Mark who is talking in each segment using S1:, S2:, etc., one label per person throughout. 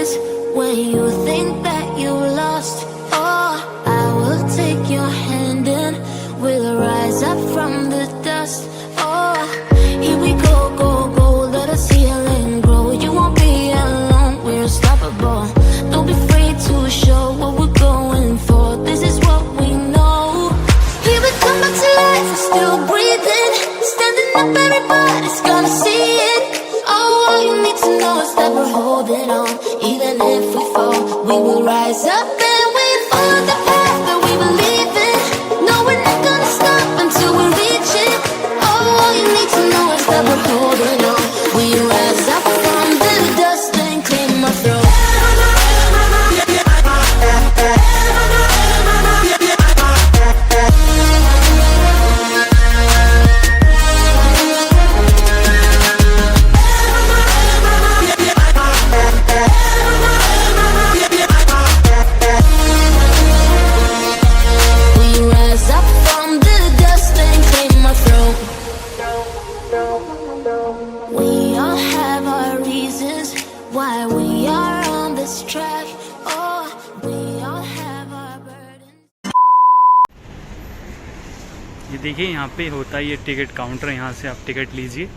S1: seconds when you think that you lost. Oh, I will take your hand and we'll rise up from the dust. Oh, here we go, go, go, let us heal and grow. You won't be alone, we're unstoppable. Don't be afraid to show what we're going for. This is what we know. Here we come back to life, we're still breathing. Standing up, everybody's gonna see it. Oh, all you need to know is that we're holding on. Even if we fall, we will rise up and we follow the path that we believe in. No, we're not gonna stop until we reach it. Oh, all you need to know is that we're holding on. We rise up from the dust and clear my throat.
S2: ये देखिए यहाँ पे होता है ये ticket counter, यहाँ से आप टिकट लीजिए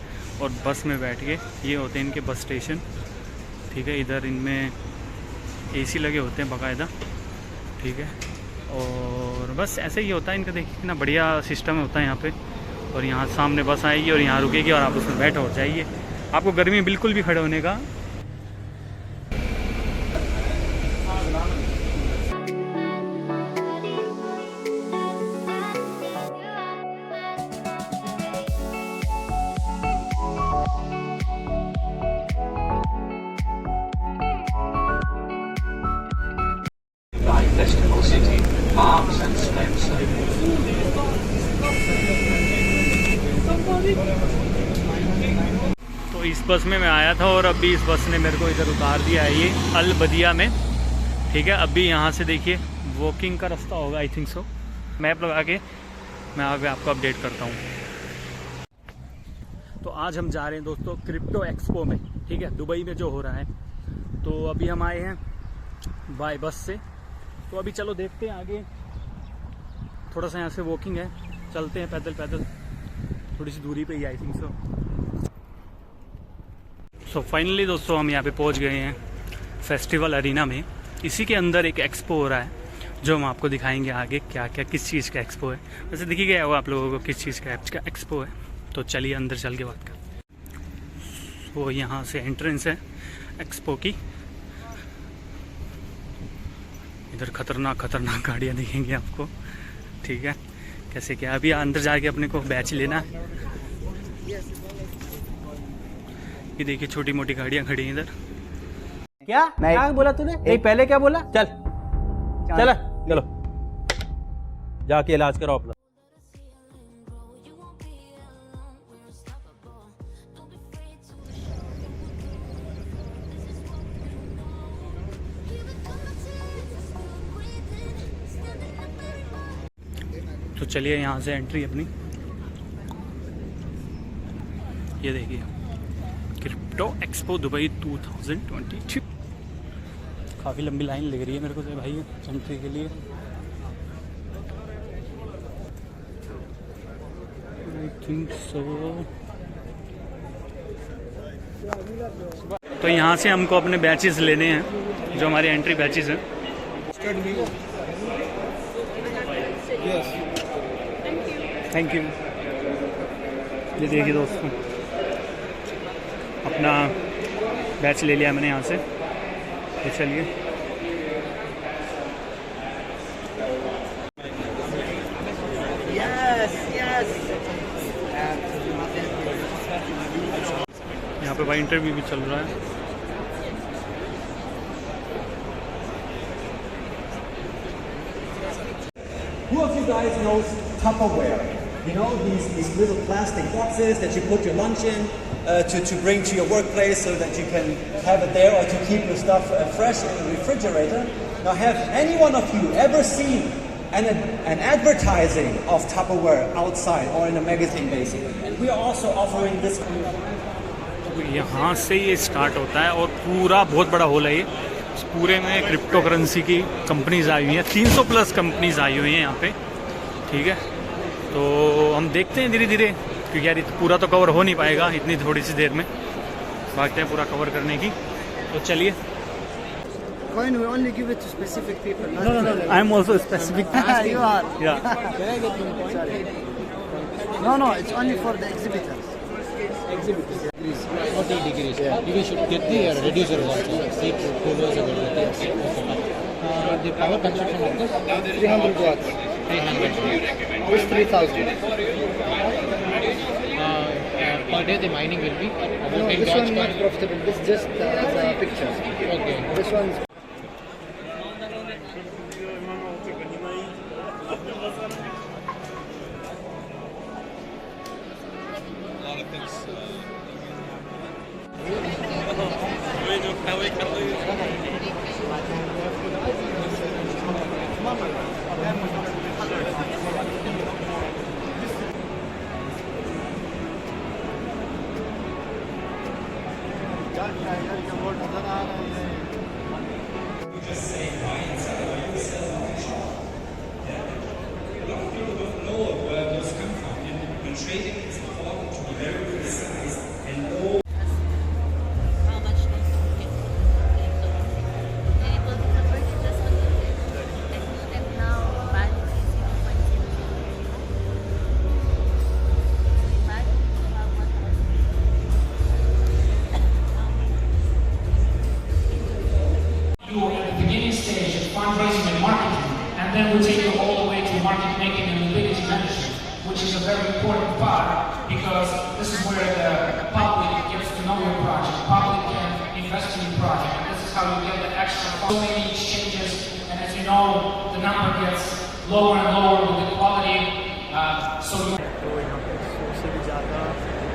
S2: और बस में बैठ के, ये होते हैं इनके बस स्टेशन, ठीक है। इधर इनमें एसी लगे होते हैं बाकायदा, ठीक है। और बस ऐसे ही होता है इनका, देखिए कितना बढ़िया सिस्टम होता है यहाँ पे। और यहाँ सामने बस आएगी और यहाँ रुकेगी और आप उसमें बैठ हो जाइए, आपको गर्मी बिल्कुल भी खड़े होने का। तो इस बस में मैं आया था और अभी इस बस ने मेरे को इधर उतार दिया है, ये अल बदिया में, ठीक है। अभी यहाँ से देखिए वॉकिंग का रास्ता होगा, आई थिंक सो। मैप लगा के मैं आगे आपको अपडेट करता हूँ। तो आज हम जा रहे हैं दोस्तों क्रिप्टो एक्सपो में, ठीक है, दुबई में जो हो रहा है। तो अभी हम आए हैं बाय बस से, तो अभी चलो देखते हैं आगे। थोड़ा सा यहाँ से वॉकिंग है, चलते हैं पैदल पैदल, थोड़ी सी दूरी पे ही I think so. So finally दोस्तों हम यहाँ पे पहुँच गए हैं फेस्टिवल अरीना में। इसी के अंदर एक एक्सपो हो रहा है, जो हम आपको दिखाएंगे आगे क्या क्या किस चीज़ का एक्सपो है। वैसे दिख ही गया होगा आप लोगों को किस चीज़ का एक्सपो है। तो चलिए अंदर चल के बात करते हैं। तो यहाँ से एंट्रेंस है एक्सपो की। इधर खतरनाक खतरनाक गाड़ियाँ दिखेंगी आपको, ठीक है। कैसे क्या अभी अंदर जाके अपने को बैच लेना है। ये देखिए छोटी मोटी गाड़ियाँ खड़ी हैं इधर।
S3: क्या बोला तूने? नहीं पहले क्या बोला? चल चलो जाके इलाज कराओ अपना।
S2: तो चलिए यहाँ से एंट्री अपनी, ये देखिए क्रिप्टो एक्सपो दुबई 2022। काफ़ी लंबी लाइन लग रही है मेरे को तो भाई एंट्री के लिए। I think so. तो यहाँ से हमको अपने बैचेस लेने हैं, जो हमारे एंट्री बैचेस हैं। Thank you. ये देखिए दोस्तों अपना बैच ले लिया मैंने यहाँ से। तो चलिए यहाँ पे भाई इंटरव्यू भी चल रहा है।
S4: Who of you guys knows Tupperware? You know, these little plastic boxes that you put your lunch in to bring to your workplace so that you can have it there, or to keep your stuff fresh in the refrigerator. Now, have any one of you ever seen an advertising of Tupperware outside or in a magazine basically? And we are also offering this.
S2: यहाँ से ये start होता है और पूरा बहुत बड़ा hall है ये, पूरे में क्रिप्टो करेंसी की कंपनीज आई हुई हैं, 300 प्लस कंपनीज आई हुई हैं यहाँ पे। ठीक है, तो हम देखते हैं धीरे धीरे, क्योंकि यार पूरा तो कवर हो नहीं पाएगा इतनी थोड़ी सी देर में, भागते हैं पूरा कवर करने की। तो चलिए।
S5: Coin we only give it to specific people.
S2: No. I am also specific.
S5: You are.
S2: Yeah.
S5: Can I get one coin? Sorry. No, it's only for the exhibitors.
S6: Exhibitors. 40 degrees. Yeah. You should get the reducer also. See, coolers available. The power consumption of this
S5: 300 watts.
S6: 300.
S5: This 3000.
S6: Per day the mining will be about
S5: No,
S6: 10
S5: this
S6: watts
S5: one
S6: per.
S5: not profitable. This just as a picture.
S6: Okay.
S5: This one's
S7: you at the beginning stage of fundraising and marketing, and then we take you all the way to market making and liquidity management, which is a very important part because this is where the public gets to know your project, the public can invest in your project, and this is how you get the extra so many exchanges, and as you know, the number gets lower and lower with the quality, so you
S2: तो यहाँ पे 100 से भी ज़्यादा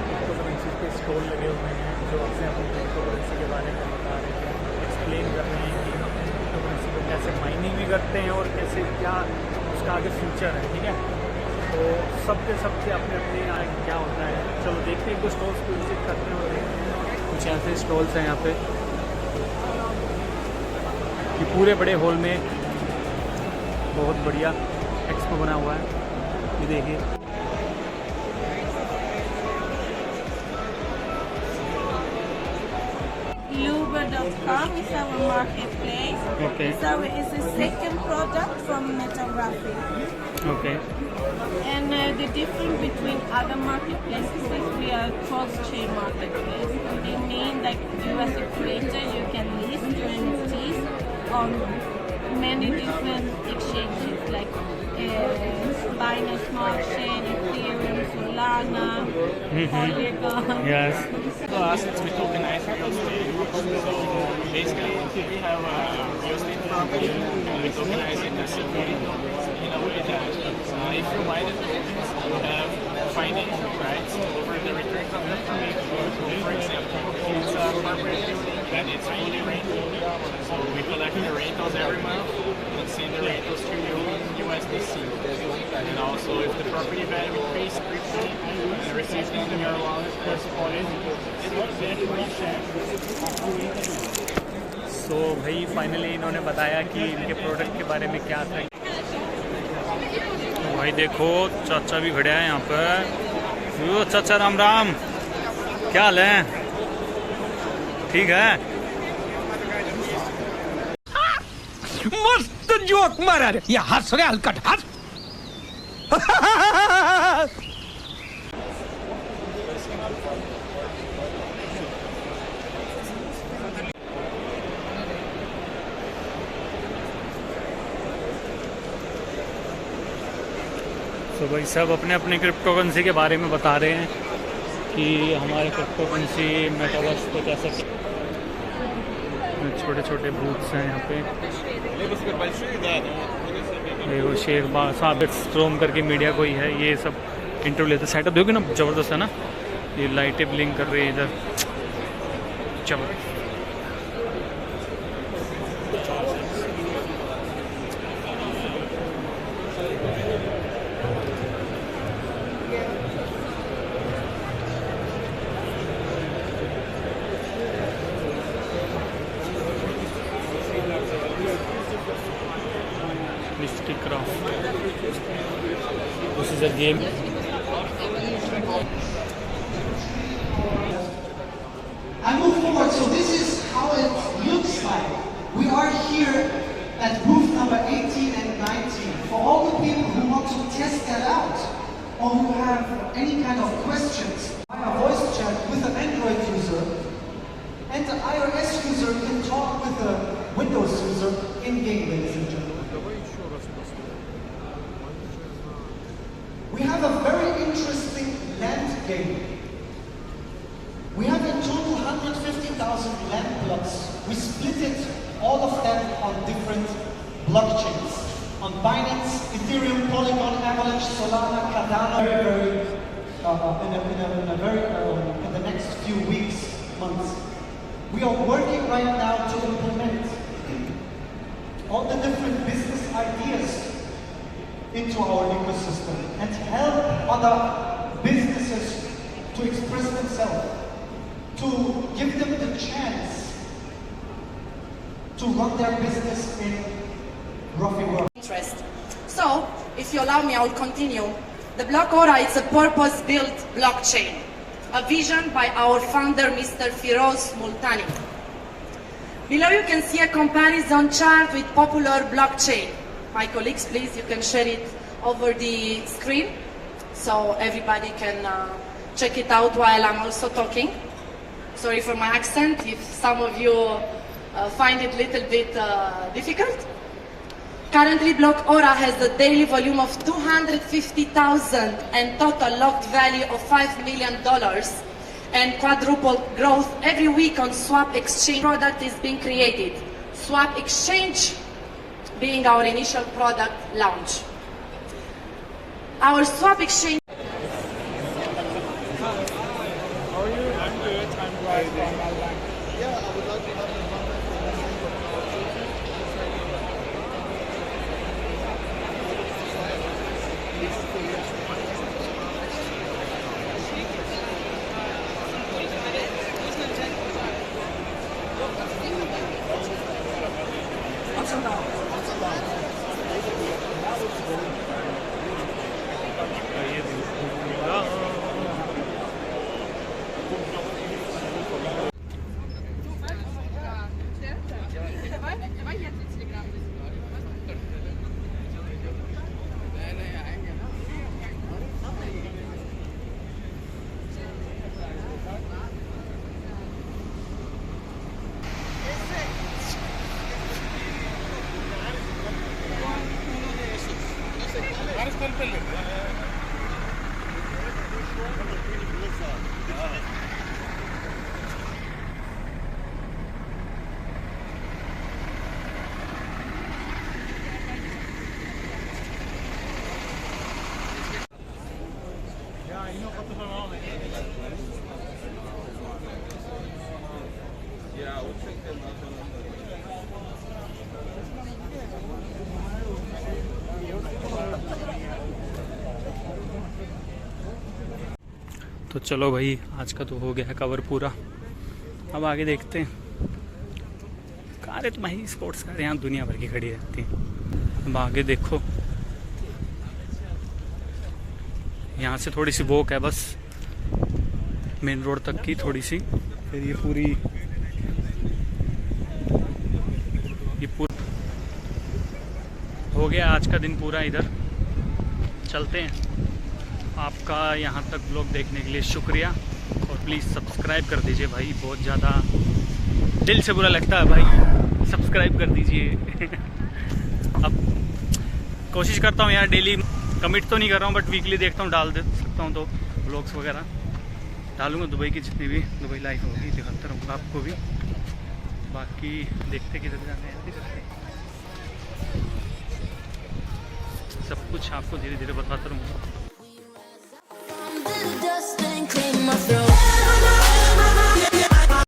S2: crypto currency के stall लगे हुए हैं, जो आपसे अपनी क्रिप्टो करेंसी के बारे में बता रहे हैं, एक्सप्लेन कर रहे हैं कि क्रिप्टो करेंसी को कैसे माइनिंग भी करते हैं और कैसे क्या उसका आगे फ्यूचर है। ठीक है, तो सबके अपने अपने यहाँ क्या होता है। चलो देखते हैं, एक दो स्टॉल्स को विजिट करते हैं और देखते हैं। कुछ ऐसे स्टॉल्स हैं यहाँ पे कि पूरे बड़े हॉल में बहुत बढ़िया एक्सपो बना हुआ है। ये देखिए,
S8: Uber.com is our marketplace.
S2: Okay.
S8: So it's the second product from Metography.
S2: Okay
S8: And the difference between other marketplaces is we are cross-chain marketplace. They mean like you as a creator, you can list your NFTs on many different exchanges like Binance Smart Chain, Ethereum, Solana, Polygon.
S2: Yes
S9: So assets we tokenize real estate. So basically we have a real estate property and we tokenize it as security in a way that if you buy the tokens, you have financial rights over the returns of the property. So for example, if it's a corporate building, then it's fully rented. So we collect the rentals every month and send the rentals to you in USDC. And also if the property value increases, and receives it in your wallet plus
S2: सो भाई finally इन्होंने बताया कि इनके product के बारे में क्या था। तो भाई देखो चाचा भी खड़े हैं यहाँ पर। यो चाचा राम राम, क्या हाल है? ठीक है,
S10: मस्त जोक मारा रे, ये हंस रे हलकट हंस।
S2: तो भाई सब अपने अपने क्रिप्टो करेंसी के बारे में बता रहे हैं कि हमारे क्रिप्टो करेंसी मेटावर्स को कैसे। छोटे छोटे बूथ्स हैं यहाँ पे। देखो शेख साबित स्ट्रोम करके मीडिया कोई है, ये सब इंटरव्यू लेते। सेटअप देखोगे ना, ज़बरदस्त है ना। ये लाइटें ब्लिंक कर रही है इधर, जबरदस्त।
S9: is a game.
S5: I move forward, so this is how it looks like. We are here at booth number 18 and 19. For all the people who want to test that out, or who have any kind of questions, via voice chat with an Android user, and an iOS user can talk with a Windows user in-game, ladies and gentlemen. We have a very interesting land game. We have in total 150,000 land blocks. We split it, all of them on different blockchains. On Binance, Ethereum, Polygon, Avalanche, Solana, Cardano. In the next few weeks, months. We are working right now to implement all the different business ideas into our ecosystem and help other businesses to express themselves, to give them the chance to run their business in roughy world.
S11: So, if you allow me, I will continue. The Block Aura is a purpose-built blockchain, a vision by our founder, Mr. Firoz Multani. Below you can see a comparison chart with popular blockchain. My colleagues, please, you can share it over the screen so everybody can check it out while I'm also talking. Sorry for my accent, if some of you find it a little bit difficult. Currently, Block Aura has a daily volume of 250,000 and total locked value of $5 million and quadruple growth every week on Swap Exchange. Product is being created. Swap Exchange being our initial product launch. Our Swap Exchange.
S9: How are you? I'm good. I'm right. Yeah, I would like to have
S2: तो चलो भाई, आज का तो हो गया है cover पूरा। अब आगे देखते हैं। कारें तो भाई स्पोर्ट्स कार यहाँ दुनिया भर की खड़ी रहती हैं। अब आगे देखो, यहाँ से थोड़ी सी वॉक है बस मेन रोड तक की, थोड़ी सी। फिर ये पूरी हो गया आज का दिन पूरा। इधर चलते हैं। आपका यहाँ तक ब्लॉग देखने के लिए शुक्रिया, और प्लीज़ सब्सक्राइब कर दीजिए भाई, बहुत ज़्यादा दिल से बुरा लगता है भाई, सब्सक्राइब कर दीजिए। अब कोशिश करता हूँ यार, डेली कमिट तो नहीं कर रहा हूँ, बट वीकली देखता हूँ, डाल दे सकता हूँ तो ब्लॉग्स वगैरह डालूँगा। दुबई की जितनी भी दुबई लाइफ होगी दिखाता रहूँगा आपको भी। बाकी देखते किधर जाते हैं, सब कुछ आपको धीरे धीरे बताता रहूँगा।
S1: Dust and clean my throat.